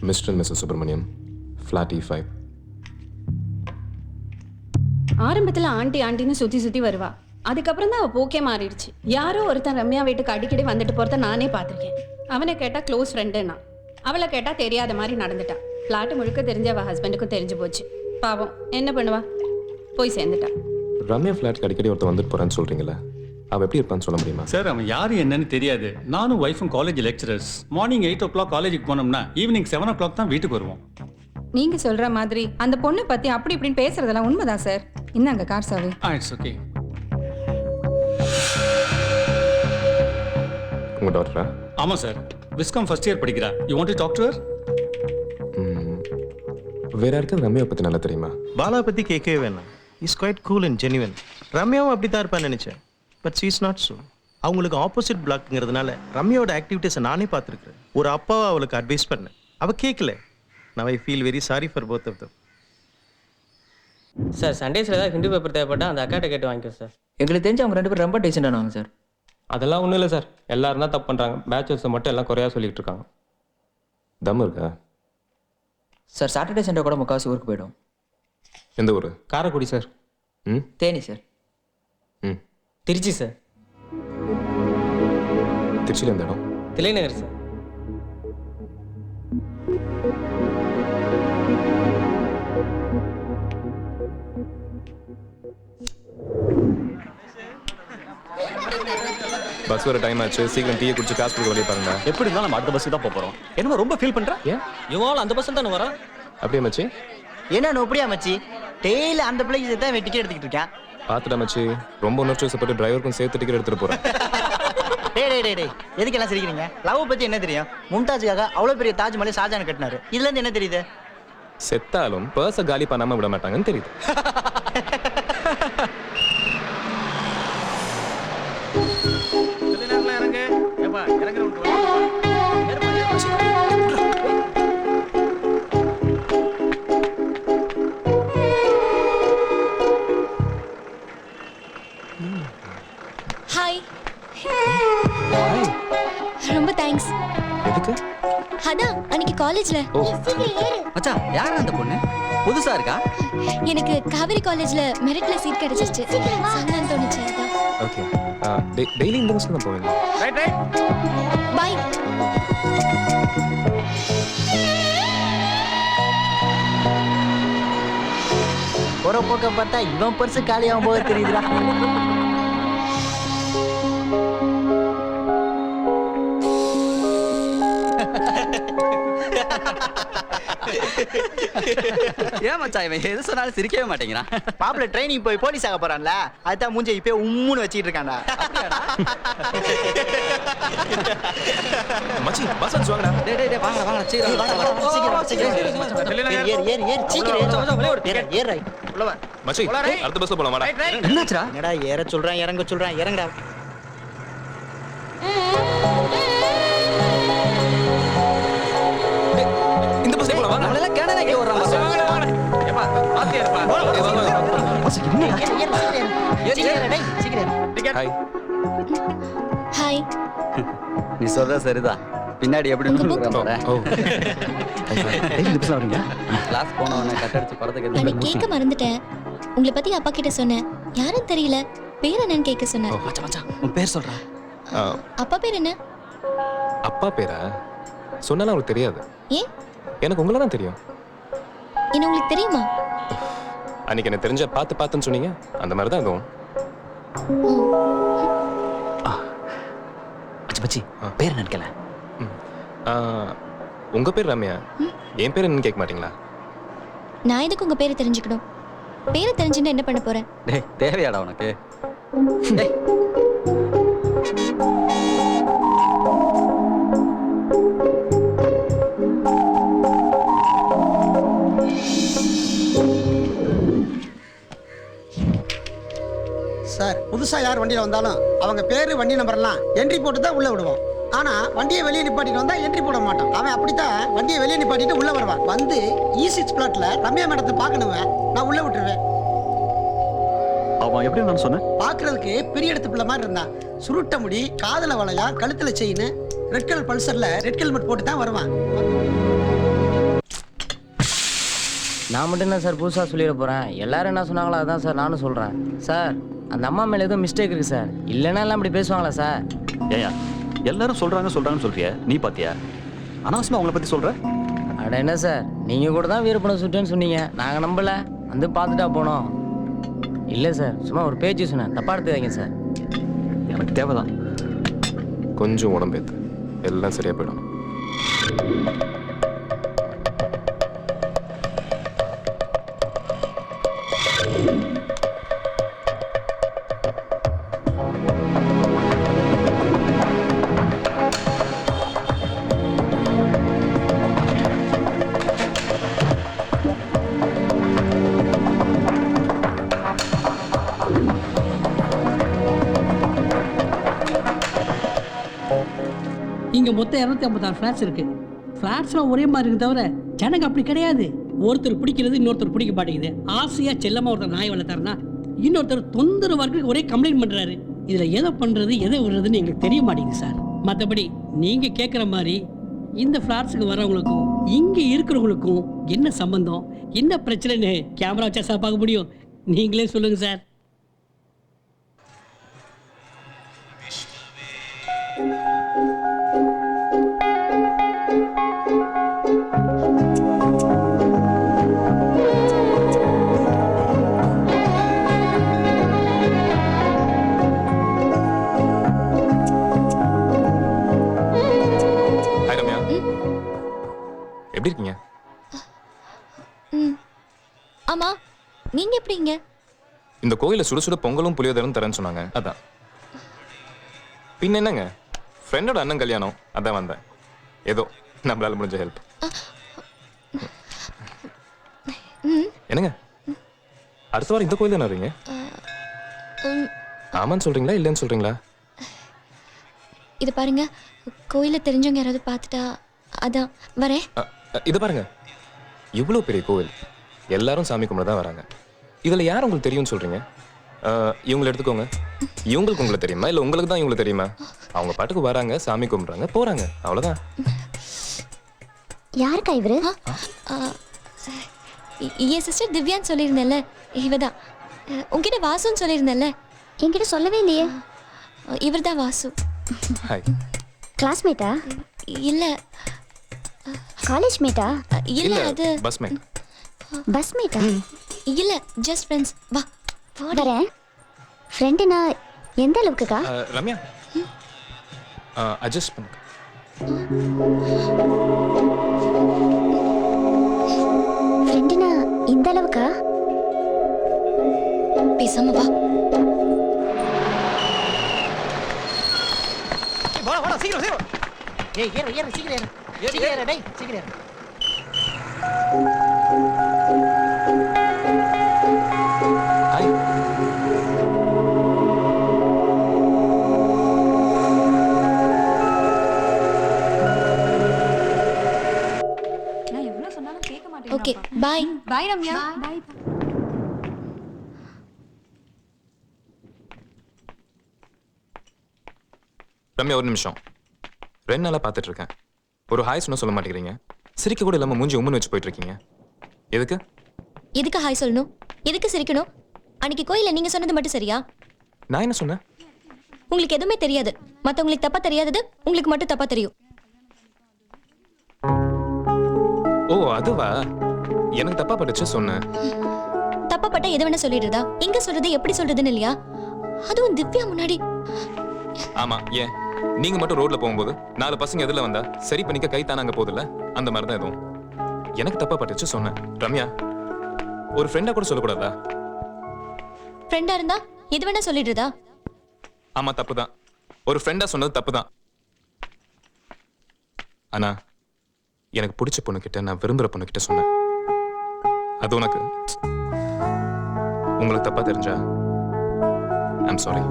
Mister and missus Subramaniam, flat E5. ஆரம்பத்தில் ஆண்டின்னு சுற்றி வருவா. அதுக்கப்புறம் தான் அவள் போக்கே மாறிடுச்சு. யாரோ ஒருத்தன் ரம்யா வீட்டுக்கு அடிக்கடி வந்துட்டு போகிறத நானே பார்த்துருக்கேன். அவனை கேட்டால் க்ளோஸ் ஃப்ரெண்டுன்னா, அவளை கேட்டால் தெரியாத மாதிரி நடந்துட்டா. ஃப்ளாட்டு முழுக்க தெரிஞ்ச அவள் ஹஸ்பண்டுக்கும் தெரிஞ்சு போச்சு. பாவம் என்ன பண்ணுவா, போய் சேர்ந்துட்டா. ரம்யா ஃப்ளாட்டுக்கு அடிக்கடி ஒருத்தர் வந்துட்டு போகிறான்னு சொல்கிறீங்களே, அவள் எப்படி இருப்பான்னு சொல்ல முடியுமா? சார், அவன் யார் என்னன்னு தெரியாது. நானும் ஒய்ஃபும் காலேஜ் லெக்சரர்ஸ். மார்னிங் 8 o'clock காலேஜுக்கு போனோம்னா ஈவினிங் 7 o'clock தான் வீட்டுக்கு வருவோம். நீங்க சொல்ற மாதிரி அந்த பொண்ணை பத்தி அப்படி இப்படின்னு பேசுறதெல்லாம் உண்மைதான் சார். இந்தாங்க கார் சாவி. It's okay. உங்கள் டாக்டரா? ஆமாம் சார், விஸ்காம் ஃபர்ஸ்ட் இயர் படிக்கிறா. You want to talk to her? வேற யாருக்கும் ரம்யாவை பற்றி நல்லா தெரியுமா? பாலா பற்றி கேட்கவே வேணாம். Is quite cool and genuine. ரம்யாவும் அப்படி தான் இருப்பான்னு நினச்சேன். But she is not so. அவங்களுக்கு ஆப்போசிட் பிளாக்ங்கிறதுனால ரம்யாவோட ஆக்டிவிட்டீஸை நானே பார்த்துருக்குறேன். ஒரு அப்பாவை அவளுக்கு அட்வைஸ் பண்ணேன், அவள் கேட்கல. நான் I feel very sorry for both of them. Sir, சண்டேஸில் ஏதாவது ஹிந்து பேப்பர் தேவைப்பட்டால் அந்த அக்காட்ட கேட்டு வாங்கிக்கோ சார். எங்களுக்கு தெரிஞ்சு அவங்க 2 பேரும் ரொம்ப டீசெண்டானவங்க சார். அதெல்லாம் ஒன்றும் இல்லை சார், எல்லாரும் தான் தப்பு பண்ணுறாங்க. பேச்சுலர்ஸை மட்டும் எல்லாம் குறையாக சொல்லிட்டு இருக்காங்க. தம் இருக்கா? சார் சாட்டர்டே சண்டே கூட முக்கால்வாசி ஊருக்கு போய்டும். எந்த ஊர்? Karaikudi sir. Theni sir. Trichy sir. திருச்சியில் எந்த இடம்? திலைநகர் சார். பஸ் வர டைம் ஆச்சு, சீக்கிரம் டீயை குடிச்சு காசு கொடுக்க வெளியே பாருங்க. எப்படி இருந்தாலும் நம்ம அடுத்த பஸ்ஸுக்கு தான் போகிறோம். என்னமோ ரொம்ப ஃபீல் பண்ணுறேன். ஏன் இவங்களும் அந்த பஸ் தானே வரோம். அப்படியே மச்சி? என்ன நோப்படியா மச்சி, டெய்லி அந்த பிள்ளைக்கு தான் டிக்கெட் எடுத்துக்கிட்டு இருக்கேன். பார்த்துட்டா மச்சி, ரொம்ப உணர்ச்சி வசப்பட்டு டிரைவருக்கும் சேர்த்து டிக்கெட் எடுத்துகிட்டு போகிறேன். டேய் எதுக்கெல்லாம் சிரிக்கிறீங்க? லவ் பற்றி என்ன தெரியும்? மும்தாஜுக்காக அவ்வளோ பெரிய தாஜ்மஹாலை ஷாஜான் கட்டினாரு. இதுலேருந்து என்ன தெரியுது? செத்தாலும் பர்ஸை காலி பண்ணாமல் விட மாட்டாங்கன்னு தெரியுது. ஹாய். ரொம்ப தேங்க்ஸ். எதுக்கு? அதான் அன்னைக்கு காலேஜ்ல. மச்சான், யார் அந்த பொண்ணு? புதுசா இருக்கா? எனக்கு காவேரி காலேஜ்ல மெரிட்ல சீட் கிடைச்சிருச்சு. சொல்லலாம்னு தோணுச்சு அதான். ஓகே. டெய்லி இந்த பஸ்ல தான் போவீங்க? பை. ஒரு போக்க பார்த்தா இவன் பர்சு காலியாகும் போது தெரியுதுடா. ஏன் மச்சான் இவன் எது சொன்னாலும் சிரிக்கவே மாட்டேங்கிறான்? மாப்பிள்ள ட்ரைனிங் போய் போலீஸ் ஆக போறான்ல, அதுதான் மூஞ்ச இப்ப உம்முன்னு வச்சிட்டு இருக்கான்டா. மச்சி, பஸ் வந்து வாங்கடா. டேய் வாங்க வாங்க சீக்கிரம். மச்சி, அடுத்த பஸ்ல போலாம் வாடா. என்னாச்சுடா? என்னடா ஏற சொல்றான் இறங்க சொல்றான், இறங்கடா. இந்த பஸ்ல போலாம் வாங்க. நம்மள கேனனே கே வர்றான். ஏப்பா பாத்தியா இருப்பா. ஹாய். ஹாய். நீ சொல்ற சரிதான். பின்னாடி எப்படி நூறுறான் பாரு. ஓ. கிளாஸ் போனவனே கட் அடிச்சு படத்துக்கு அன்னைக்கு கேட்க மறந்துட்டேன். உங்களை பத்தி அப்பா கிட்ட சொன்னேன். யாரும் தெரியல. பேர் என்னன்னு கேட்க சொன்னார். மச்சான் உன் பேர் சொல்றா. அப்பா பேர் என்ன? அப்பா பேரா? சொன்னாலும் அவருக்கு தெரியாது. ஏன்? எனக்கு உங்களை தான் தெரியும். என்ன உங்களுக்கு தெரியுமா? அன்னைக்கு எனக்கு தெரிஞ்ச பார்த்துன்னு சொன்னீங்க, அந்த மாதிரி தான் அதுவும். மச்சி பேர் என்னன்னு கேள. உங்க பேர் ரம்யா, என் பேர் என்னன்னு கேட்க மாட்டீங்களா? நான் எதுக்கு உங்க பேரை தெரிஞ்சுக்கணும்? பேரை தெரிஞ்சுன்னா என்ன பண்ண போறேன்? டேய் தேவையாடா உனக்கு? டேய் சார், புதுசா யார் வண்டியில வந்தாலும் அவங்க பேரு வண்டி நம்பர்லாம் என்ட்ரி போட்டு தான் உள்ள விடுவோம். ஆனா வண்டியை வெளியே நிப்பாட்டிட்டு வந்தா என்ட்ரி போட மாட்டான். அவன் அப்படித்தான் வண்டியை வெளியே நிப்பாட்டிட்டு உள்ள வருவான். வந்து E6 பிளாட்ல ரம்யா மேடத்தை பார்க்கணுவேன், நான் உள்ள விட்டுருவேன். அவன் எப்படி நான் சொன்னேன்? பாக்குறதுக்கு பெரிய இடத்து பிள்ளை மாதிரி இருந்தான். சுருட்ட முடி, காதல வளையா, கழுத்துல செயின், ரெட் கலர் பல்சர்ல ரெட் ஹெல்மெட் போட்டு தான் வருவான். நான் மட்டும் என்ன சார் புதுசாக சொல்லிட போகிறேன். எல்லாரும் என்ன சொன்னாங்களோ அதான் சார் நானும் சொல்கிறேன். சார் அந்த அம்மா மேலே ஏதோ மிஸ்டேக் இருக்குது சார். இல்லைன்னா எல்லாம் அப்படி பேசுவாங்களா சார்? ஏயா எல்லாரும் சொல்றாங்கன்னு சொல்றியா, நீ பாத்தியா? அனாவசியமா அவங்கள பத்தி சொல்ற? அட என்ன சார், நீங்கள் கூட தான் வீரப்பணம் சுட்டேன்னு சொன்னீங்க. நாங்கள் நம்பலை, வந்து பார்த்துட்டா போனோம். இல்லை சார், சும்மா ஒரு பேச்சு சொன்னேன், தப்பாக எடுத்துக்காதீங்க சார். எனக்கு தேவைதான். கொஞ்சம் உடம்பேத்து, எல்லாம் சரியா போயிடும். இங்கே மொத்தம் 256 ஃப்ளாட்ஸ் இருக்கு. ஃப்ளாட்ஸ்லாம் ஒரே மாதிரி இருக்கு தவிர ஜனங்க அப்படி கிடையாது. ஒருத்தர் பிடிக்கிறது இன்னொருத்தர் பிடிக்க மாட்டேங்குது. ஆசையாக செல்லமாக ஒருத்தர் நாய் வளர்த்தாருன்னா இன்னொருத்தர் தொந்தரவு வரைக்கும் ஒரே கம்ப்ளைண்ட் பண்ணுறாரு. இதில் எதை பண்ணுறது எதை விடுறதுன்னு எங்களுக்கு தெரிய மாட்டேங்குது சார். மற்றபடி நீங்கள் கேட்குற மாதிரி இந்த ஃப்ளாட்ஸுக்கு வரவங்களுக்கும் இங்கே இருக்கிறவங்களுக்கும் என்ன சம்பந்தம், என்ன பிரச்சனைன்னு கேமரா வச்சா சார் பார்க்க முடியும். நீங்களே சொல்லுங்கள் சார். ஹாய் ரம்யா, எப்படி இருக்கீங்க? ம் ஆமா, நீங்க எப்படிங்க? இந்த கோயில சுட சுட பொங்கலும் புளியோதரும் தரேன்னு சொன்னாங்க, அதான். பின்ன என்னங்க, ஃப்ரெண்டோட அண்ணன் கல்யாணம், அதான் வந்தேன். ஏதோ நம்மளால முடிஞ்ச ஹெல்ப். என்னங்க, அடுத்த வாரம் இந்த கோயில் தானே வரீங்க? ஆமான்னு சொல்றீங்களா இல்லைன்னு சொல்றீங்களா? இது பாருங்க, கோயில தெரிஞ்சவங்க யாராவது பார்த்துட்டா அதான் வரேன். இது பாருங்க, இவ்வளோ பெரிய கோவில், எல்லாரும் சாமி கும்பிட தான் வராங்க. இதுல யார் உங்களுக்கு தெரியும்னு சொல்றீங்க? இவங்களை எடுத்துக்கோங்க. இவங்களுக்கு உங்களை தெரியுமா இல்லை உங்களுக்கு தான் இவங்களுக்கு தெரியுமா? அவங்க பாட்டுக்கு வராங்க, சாமி கும்பிட்றாங்க, போறாங்க, அவ்வளோதான். யாருக்கா இவரு? என் சிஸ்டர் திவ்யான்னு சொல்லியிருந்தேன்ல, இவதான். உங்ககிட்ட வாசுன்னு சொல்லியிருந்தேன்ல, என்கிட்ட சொல்லவே இல்லையே. இவர் தான் வாசு. ஹாய். கிளாஸ்மேட்டா? இல்ல. காலேஜ் மேட்டா? இல்ல, அது பஸ் மேட். பஸ் மேட்டா? இல்ல, ஜஸ்ட் ஃப்ரெண்ட்ஸ். வா வரேன். ஃப்ரெண்டுனா எந்த அளவுக்குக்கா? ரம்யா, அட்ஜஸ்ட் பண்ணுங்க. ஃப்ரெண்டுனா இந்த அளவுக்கா? பேசாம வா. வாடா சீக்கிரம் சீக்கிரம். ஏய் ஏறு சீக்கிரம் ஏறு. சீக்கிரம் ஏறு டேய், சீக்கிரம் ஏறு. ஹாய். நான் எவ்வளவு சொன்னாலும் கேட்க மாட்டேன். Okay, bye. Bye Ramya. Bye. Ramya, ஒரு நிமிஷம். 2 நாளாக பார்த்துட்டு இருக்கேன். ஒரு ஹாய் சொன்ன சொல்ல மாட்டேங்கிறீங்க. சிரிக்க கூட இல்லாமல் மூஞ்சி உம்முன்னு வச்சு போயிட்டு இருக்கீங்க. எதுக்கு? எதுக்கு ஹாய் சொல்லணும்? எதுக்கு சிரிக்கணும்? அன்னைக்கு கோயில்ல நீங்க சொன்னது மட்டும் சரியா? நான் என்ன சொன்னேன்? உங்களுக்கு எதுவுமே தெரியாது. மத்தவங்களுக்கு தப்பா தெரியாதது உங்களுக்கு மட்டும் தப்பா தெரியும். ஓ, அதுவா? எனக்கு தப்பா பட்டுச்சு சொன்னேன். தப்பா பட்டா எது வேணா சொல்லிடுறதா? எங்க சொல்றது, எப்படி சொல்றதுன்னு இல்லையா? அதுவும் திவ்யா முன்னாடி. ஆமா, ஏன் நீங்க மட்டும் ரோட்ல போகும்போது 4 பசங்க எதிரில் வந்தா சரி பண்ணிக்க கை தானாங்க போதில்ல, அந்த மாதிரி தான் எதுவும். எனக்கு தப்பா பட்டுச்சு சொன்னேன். ரம்யா, ஒரு ஃப்ரெண்டா கூட சொல்லக்கூடாதா? ஃப்ரெண்டா இருந்தா எது வேணா சொல்லிடுறதா? ஆமா, தப்பு தான். ஒரு ஃப்ரெண்டா சொன்னது தப்பு தான். ஆனா எனக்கு பிடிச்ச பொண்ணுகிட்ட, நான் விரும்புற பொண்ணுகிட்ட சொன்னேன். அது உனக்கு உங்களுக்கு தப்பா தெரிஞ்சா ஐம் சாரி.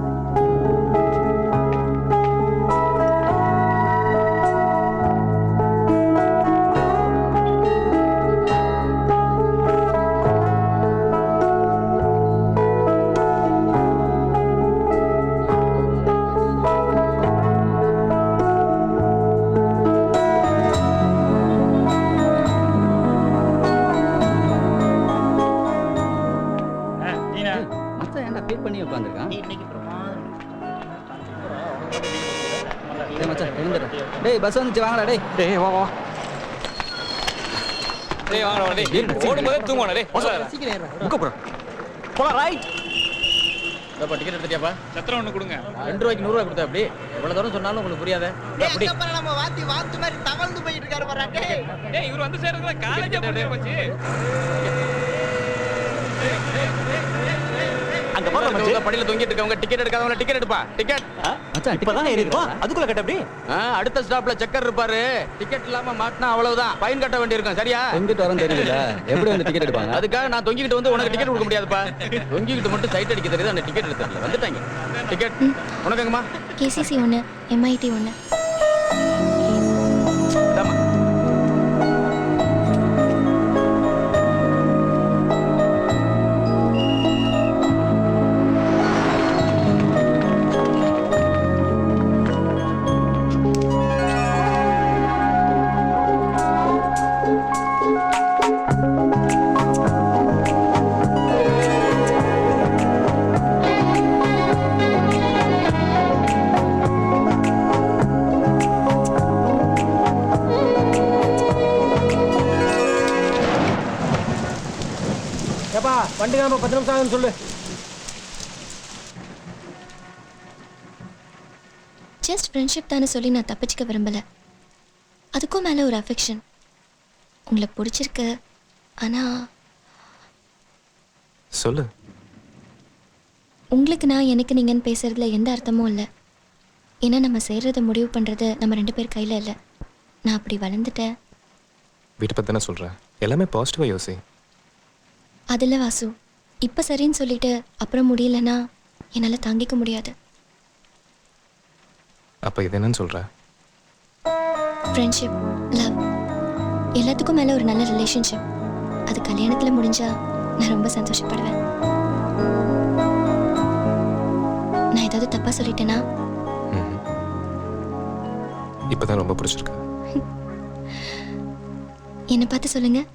வந்துடுறேன். டேய் பஸ் வந்துச்சு வாங்கடா டேய். டேய் வா வா டேய் வாங்கடா டேய். ஓடும்போதே தூங்குவானே டேய். சீக்கிரம் ஏறுடா. புக்க போறோம் போலாம் ரைட். இதப்பா டிக்கெட் எடுத்துட்டியாப்பா? சத்திரம் ஒன்று கொடுங்க. 2 ரூபாய்க்கு 100 ரூபாய் கொடுத்தா அப்படி எவ்வளவு தூரம் சொன்னாலும் உங்களுக்கு புரியாத. அப்படி நம்ம வாத்து மாதிரி தவழ்ந்து போயிட்டு இருக்காரு பாரு டேய். டேய் இவர் வந்து சேர்றதுல காலேஜே போய் போச்சு. அங்க பாரு மச்சி. படியில தொங்கிட்டு இருக்கவங்க டிக்கெட் எடுக்காதவங்க டிக்கெட் எடுப்பா. டிக்கெட் மச்சான் இப்பதான் ஏறி இருக்கோம். அதுக்குள்ள கட்ட அப்படி. அடுத்த ஸ்டாப்ல செக்கர் இருப்பாரு. டிக்கெட் இல்லாம மாட்டினா அவ்வளவுதான். ஃபைன் கட்ட வேண்டியிருக்கும். சரியா? எங்கிட்ட வரும் தெரியல எப்படி வந்து டிக்கெட் எடுப்பாங்க? அதுக்காக நான் தொங்கிக்கிட்டு வந்து உனக்கு டிக்கெட் கொடுக்க முடியாதுப்பா. தொங்கிக்கிட்டு மட்டும் சைட் அடிக்க தெரியுது. அந்த டிக்கெட் எடுத்துடல வந்துட்டாங்க. டிக்கெட் உனக்குங்கம்மா. KCC 1 MIT 1. இதாம்மா. ஏப்பா வண்டி கிளம்ப 10 நிமிஷம் ஆகுன்னு சொல்லு. ஜஸ்ட் ஃப்ரெண்ட்ஷிப் தானே சொல்லி நான் தப்பிச்சுக்க விரும்பல. அதுக்கும் மேலே ஒரு அஃபெக்ஷன். உங்களை பிடிச்சிருக்கு. ஆனால் சொல்லு. உங்களுக்கு நான் எனக்கு நீங்கன்னு பேசுறதுல எந்த அர்த்தமும் இல்லை. ஏன்னா நம்ம சேர்றதை முடிவு பண்ணுறது நம்ம 2 பேர் கையில் இல்லை. நான் அப்படி வளர்ந்துட்டேன். வீட்டை பற்றி தானே சொல்கிறேன். எல்லாமே பாசிட்டிவாக யோசி. அதில் வாசு இப்போ சரின்னு சொல்லிட்டு அப்புறம் முடியலன்னா என்னால் தாங்கிக்க முடியாது. அப்போ இது என்னன்னு சொல்கிற? ஃப்ரெண்ட்ஷிப், லவ், எல்லாத்துக்கும் மேலே ஒரு நல்ல ரிலேஷன்ஷிப். அது கல்யாணத்தில் முடிஞ்சா நான் ரொம்ப சந்தோஷப்படுவேன். நான் ஏதாவது தப்பாக சொல்லிட்டேனா? இப்போ தான் ரொம்ப பிடிச்சிருக்கு. என்னை பார்த்து சொல்லுங்கள்.